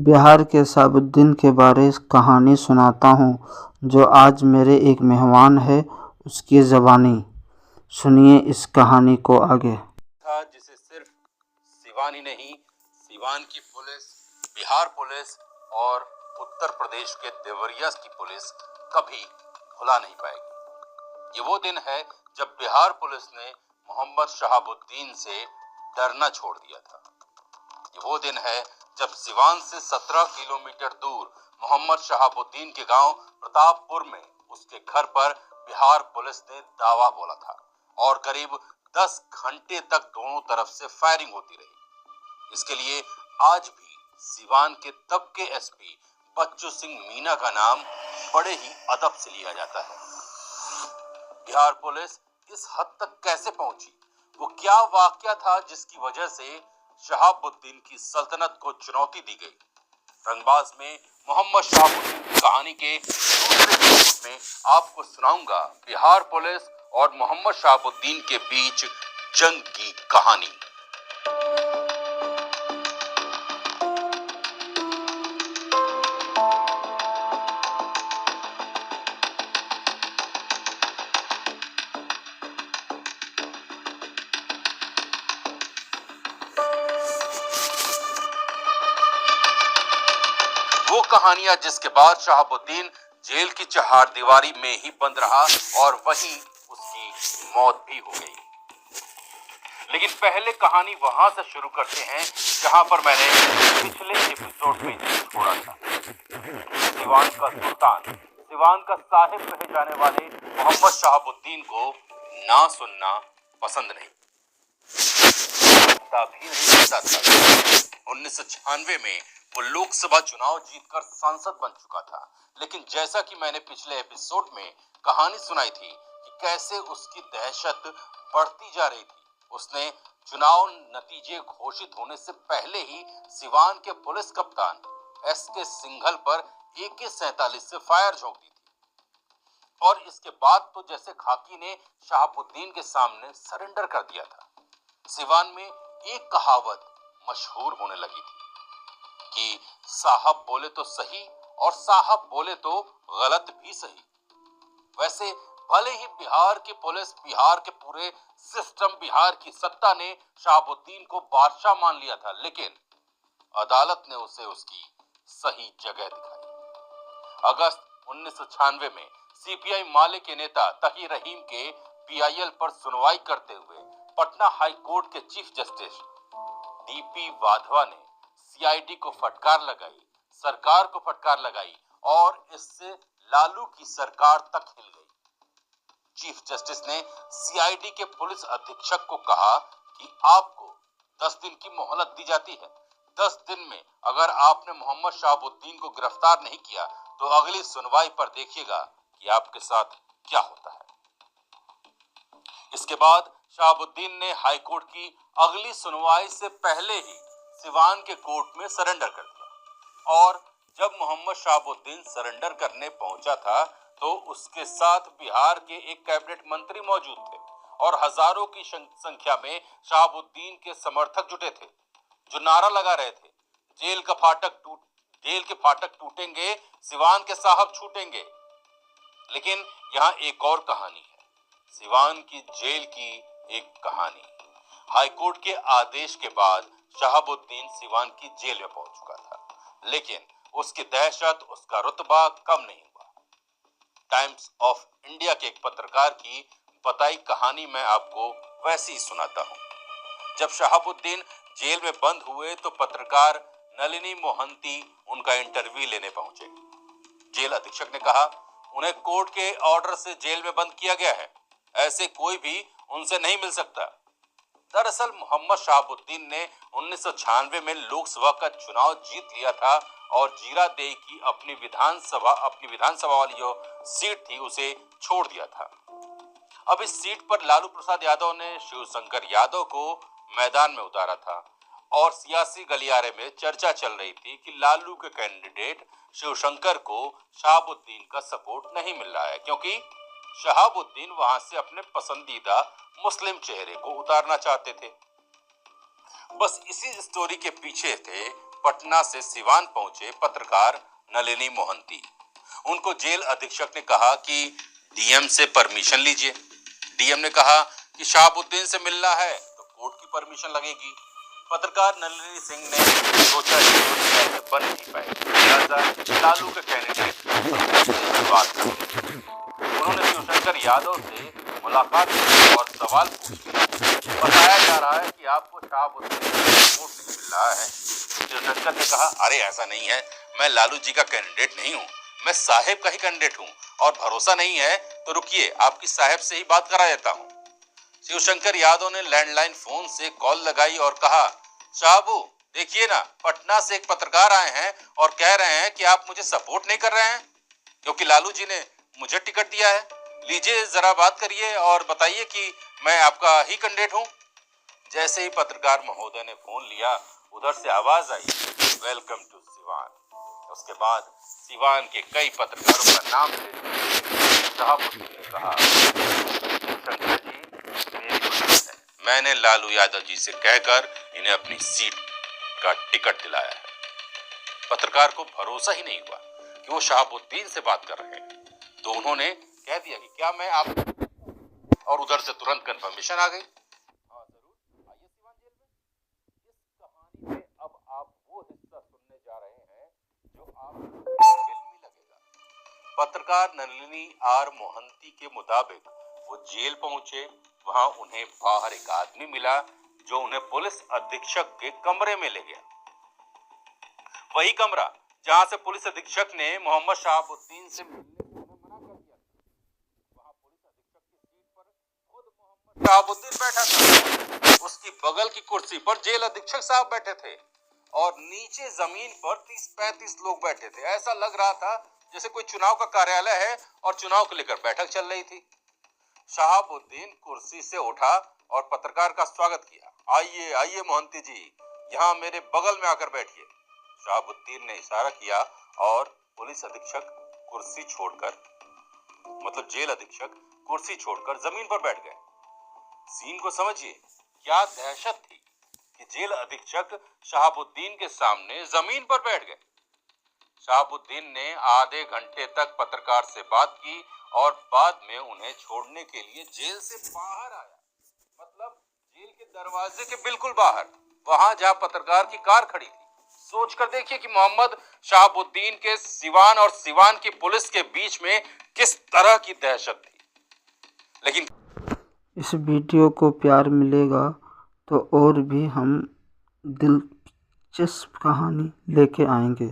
बिहार के शहाबुद्दीन के बारे कहानी सुनाता हूँ जो आज मेरे एक मेहमान है उसकी ज़बानी। सुनिए इस कहानी को आगे। था जिसे सिर्फ सिवान ही नहीं, सिवान की पुलिस, बिहार पुलिस और उत्तर प्रदेश के देवरिया की पुलिस कभी भुला नहीं पाएगी। ये वो दिन है जब बिहार पुलिस ने मोहम्मद शहाबुद्दीन से डरना छोड़ दिया था। ये वो दिन है जब सिवान से 17 किलोमीटर दूर मोहम्मद शहाबुद्दीन के गांव प्रतापपुर में उसके घर पर बिहार पुलिस ने दावा बोला था और करीब 10 घंटे तक दोनों तरफ से फायरिंग होती रही। इसके लिए आज भी सिवान के तब के एसपी बच्चू सिंह मीना का नाम बड़े ही अदब से लिया जाता है। बिहार पुलिस इस हद तक कैसे पहुंची, वो क्या वाकया था जिसकी वजह से शहाबुद्दीन की सल्तनत को चुनौती दी गई। रंगबाज में मोहम्मद शहाबुद्दीन की कहानी के दूसरे एपिसोड में आपको सुनाऊंगा बिहार पुलिस और मोहम्मद शहाबुद्दीन के बीच जंग की कहानी। वो कहानियां जिसके बाद शहाबुद्दीन जेल की चहारदीवारी में ही बंद रहा और वहीं उसकी मौत भी हो गई। लेकिन पहले कहानी वहां से शुरू करते हैं जहां पर मैंने पिछले एपिसोड में छोड़ा था। सिवान का सुल्तान, सिवान का साहिब कहे जाने वाले मोहम्मद शहाबुद्दीन को ना सुनना पसंद नहीं था। 1996 में वो लोकसभा चुनाव जीतकर सांसद बन चुका था। लेकिन जैसा कि मैंने पिछले एपिसोड में कहानी सुनाई थी कि कैसे उसकी दहशत बढ़ती जा रही थी, उसने चुनाव नतीजे घोषित होने से पहले ही सिवान के पुलिस कप्तान एसके सिंघल पर AK-47 से फायर झोंक दी थी। और इसके बाद तो जैसे खाकी ने शहाबुद्दीन के सामने सरेंडर कर दिया था। सिवान में एक कहावत मशहूर होने लगी थी कि साहब बोले तो सही और साहब बोले तो गलत भी सही। वैसे भले ही बिहार की पुलिस, बिहार के पूरे सिस्टम, बिहार की सत्ता ने शहाबुद्दीन को बादशाह मान लिया था, लेकिन अदालत ने उसे उसकी सही जगह दिखाई। अगस्त 1996 में CPI माले के नेता तकी रहीम के PIL पर सुनवाई करते हुए पटना हाई कोर्ट के चीफ जस्टिस DP वाधवा ने CID को फटकार लगाई, सरकार को फटकार लगाई और इससे लालू की सरकार तक हिल गई। चीफ जस्टिस ने CID के पुलिस अधीक्षक को कहा कि आपको 10 दिन की मोहलत दी जाती है। 10 दिन में अगर आपने मोहम्मद शहाबुद्दीन को गिरफ्तार नहीं किया तो अगली सुनवाई पर देखिएगा कि आपके साथ क्या होता है। इसके बाद शहाबुद्दीन ने हाईकोर्ट की अगली सुनवाई से पहले ही सिवान के कोर्ट में सरेंडर कर दिया। और जब मोहम्मद शहाबुद्दीन सरेंडर करने पहुंचा था तो उसके साथ बिहार के एक कैबिनेट मंत्री मौजूद थे और हजारों की संख्या में शहाबुद्दीन के समर्थक जुटे थे जो नारा लगा रहे थे, जेल के फाटक टूटेंगे, सिवान के साहब छूटेंगे। लेकिन यहाँ एक और कहानी है, सिवान की जेल की एक कहानी। हाईकोर्ट के आदेश के बाद शहाबुद्दीन सिवान की जेल में पहुंच चुका था, लेकिन उसकी दहशत, उसका रुतबा कम नहीं हुआ। टाइम्स ऑफ इंडिया के एक पत्रकार की बताई कहानी मैं आपको वैसी ही सुनाता हूं। जब शहाबुद्दीन जेल में बंद हुए तो पत्रकार नलिनी मोहंती उनका इंटरव्यू लेने पहुंचे। जेल अधीक्षक ने कहा, उन्हें कोर्ट के ऑर्डर से जेल में बंद किया गया है, ऐसे कोई भी उनसे नहीं मिल सकता। दरअसल मोहम्मद शहाबुद्दीन ने 1996 में लोकसभा का चुनाव जीत लिया था और जीरादेई की अपनी विधानसभा वाली जो सीट थी उसे छोड़ दिया था। अब इस सीट पर लालू प्रसाद यादव ने शिवशंकर यादव को मैदान में उतारा था और सियासी गलियारे में चर्चा चल रही थी कि लालू के कैंडिडेट शिवशंकर को शहाबुद्दीन का सपोर्ट नहीं मिल रहा है, क्योंकि शहाबुद्दीन वहां से अपने पसंदीदा मुस्लिम चेहरे को उतारना चाहते थे। बस इसी स्टोरी के पीछे थे पटना से सिवान पहुंचे पत्रकार नलिनी मोहंती। उनको जेल अधीक्षक ने कहा कि डीएम से परमिशन लीजिए। डीएम ने कहा कि शहाबुद्दीन से मिलना है तो कोर्ट की परमिशन लगेगी। पत्रकार नलिनी सिंह ने सोचा कि बन नहीं पाए, लिहाजा लालू के कैंडिडेट से बात की। उन्होंने शिवशंकर यादव से मुलाकात की और सवाल पूछे। बताया जा रहा है कि आपको शहाबुद्दीन कोर्ट से मिल रहा है। शिवशंकर ने कहा, अरे ऐसा नहीं है, मैं लालू जी का कैंडिडेट नहीं हूँ, मैं साहेब का ही कैंडिडेट हूँ, और भरोसा नहीं है तो रुकिए, आपकी साहेब से ही बात करा देता हूँ। शिवशंकर यादव ने लैंडलाइन फोन से कॉल लगाई और कहा, साहबू देखिए ना, पटना से एक पत्रकार आए हैं और कह रहे हैं कि आप मुझे सपोर्ट नहीं कर रहे हैं क्योंकि लालू जी ने मुझे टिकट दिया है। लीजिए जरा बात करिए और बताइए कि मैं आपका ही कैंडिडेट हूँ। जैसे ही पत्रकार महोदय ने फोन लिया, उधर से आवाज आई, वेलकम टू सिवान। उसके बाद सिवान के कई पत्रकारों का नाम लेते शहाबुद्दीन ने कहा, शंकर जी मेरी खुशी है, मैंने लालू यादव जी से कहकर इन्हें अपनी सीट का टिकट दिलाया है। पत्रकार को भरोसा ही नहीं हुआ कि वो शहाबुद्दीन से बात कर रहे हैं, तो उन्होंने कह दिया कि क्या मैं आप, और उधर से तुरंत कंफर्मेशन आ गई। हाँ जरूर, आइए सिवान जेल में। इस कहानी में अब आप वो हिस्सा सुनने जा रहे हैं जो आपको फिल्मी लगेगा। पत्रकार नलिनी आर मोहंती के मुताबिक वो जेल पहुंचे। वहां उन्हें बाहर एक आदमी मिला जो उन्हें पुलिस अधीक्षक के कमरे में ले गया। वही कमरा जहां से पुलिस अधीक्षक ने मोहम्मद शहाबुद्दीन से मिलने से उन्हें मना कर दिया था। वहां पुलिस अधीक्षक की सीट पर खुद मोहम्मद शहाबुद्दीन बैठा था। उसकी बगल की कुर्सी पर जेल अधीक्षक साहब बैठे थे और नीचे जमीन पर 30-35 लोग बैठे थे। ऐसा लग रहा था जैसे कोई चुनाव का कार्यालय है और चुनाव को लेकर बैठक चल रही थी। शहाबुद्दीन कुर्सी से उठा और पत्रकार का स्वागत किया। आइए आइए मोहंती जी, यहाँ मेरे बगल में आकर बैठिए। शहाबुद्दीन ने इशारा किया और पुलिस अधीक्षक कुर्सी छोड़कर, मतलब जेल अधीक्षक कुर्सी छोड़कर जमीन पर बैठ गए। सीन को समझिए, क्या दहशत थी कि जेल अधीक्षक शहाबुद्दीन के सामने जमीन पर बैठ गए। शहाबुद्दीन ने आधे घंटे तक पत्रकार से बात की और बाद में उन्हें छोड़ने के लिए जेल से बाहर आया, मतलब जेल के दरवाजे के बिल्कुल बाहर, वहां जहां पत्रकार की कार खड़ी थी। सोच कर देखिए कि मोहम्मद शहाबुद्दीन के सिवान और सिवान की पुलिस के बीच में किस तरह की दहशत थी। लेकिन इस वीडियो को प्यार मिलेगा तो और भी हम दिलचस्प कहानी लेके आएंगे।